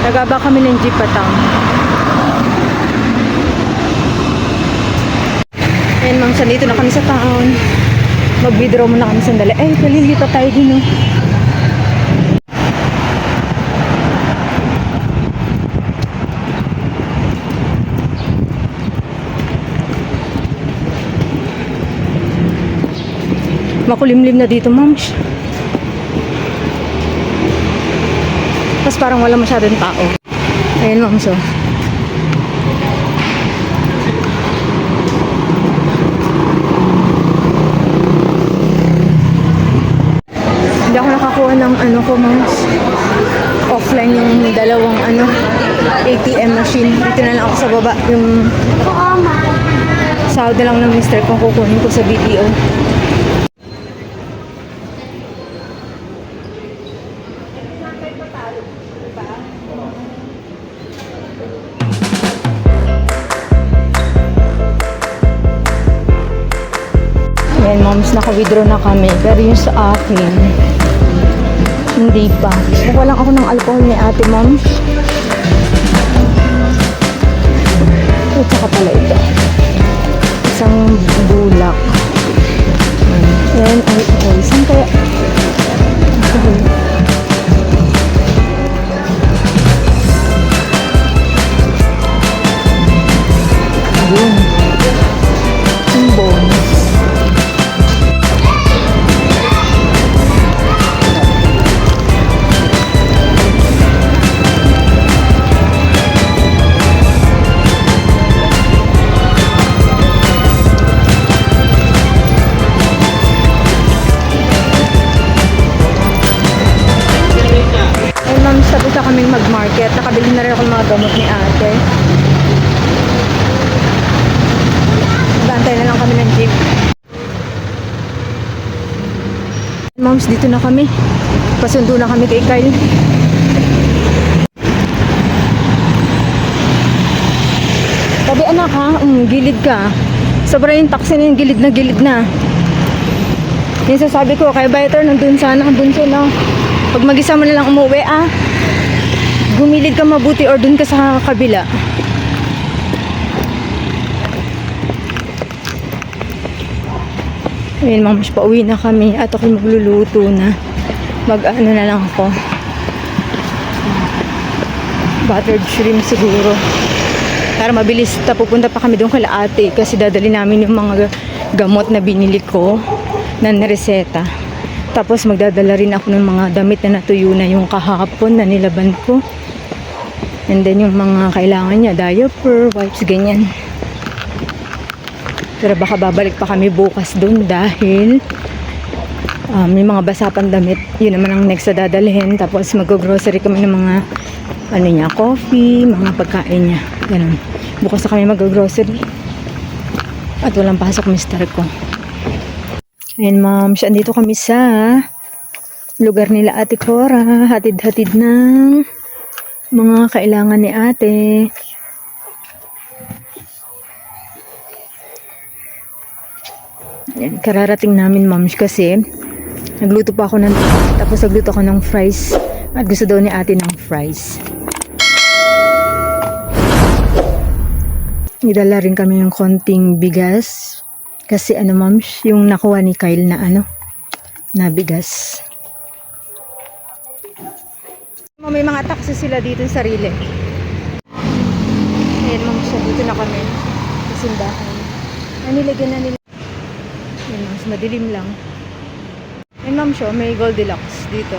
Nagaba kami ng jeep pa town. Ayan ma'am, dito na kami sa town. Mag-withdraw muna kami sandali. Ay, palilipat tayo din oh. Makulimlim na dito, moms. Tapos parang wala masyadong tao. Ayun, moms, oh. Hindi ako nakakuha ng ano ko, moms. Offline yung dalawang ATM machine. Dito na lang ako sa baba. Yung sahod na lang ng mister kung kukunin ko sa BDO. Ayan, moms, naka-withdraw na kami. Pero yung sa akin, hindi pa. Kukuha lang ako ng alcohol ni ate, moms. At saka pala ito. Isang bulak. Ayan, alcohol. Saan kaya? Alcohol. Yun. Yung bonus. Tapos na kaming mag-market. Nakabili na rin ako ng mga gamot ni ate. Bantay na lang kami ng jeep. Moms, dito na kami. Pasundo na kami kay Kyle. Tabi anak ha, gilid ka. Sobra yung taxi na yung gilid na. Yung sasabi ko, kaya better nandun sana, bunso na. Pag mag-isa mo na lang umuwi gumilid ka mabuti or dun ka sa kabila. Ayun, moms, pauwi na kami at ako magluluto na. Mag-ano na lang ako. Buttered shrimp siguro. Para mabilis pupunta pa kami doon kay ate kasi dadali namin yung mga gamot na binili ko na reseta. Tapos magdadala rin ako ng mga damit na natuyo na yung kahapon na nilaban ko. And then yung mga kailangan niya, diaper, wipes, ganyan. Pero baka babalik pa kami bukas doon dahil may mga basa pang damit. Yun naman ang next na dadalhin. Tapos mag-grocery kami ng mga coffee, mga pagkain niya. Ganun. Bukas na kami mag-grocery. At walang pasok mister ko. Ayan, ma'am, andito kami sa lugar nila Ate Cora. Hatid-hatid ng mga kailangan ni ate. Ayan, kararating namin, ma'am, kasi nagluto pa ako tapos nagluto ako ng fries at gusto daw ni ate ng fries. Nidala rin kami ng konting bigas kasi ma'am, yung nakuha ni Kyle na na bigas. May mga taxi sila dito sa sarili. Ayan, ma'am, dito na kami sa simbahan. Nilagyan na nila. Ayan, mas madilim lang. Ayan, ma'am, may Goldilocks dito.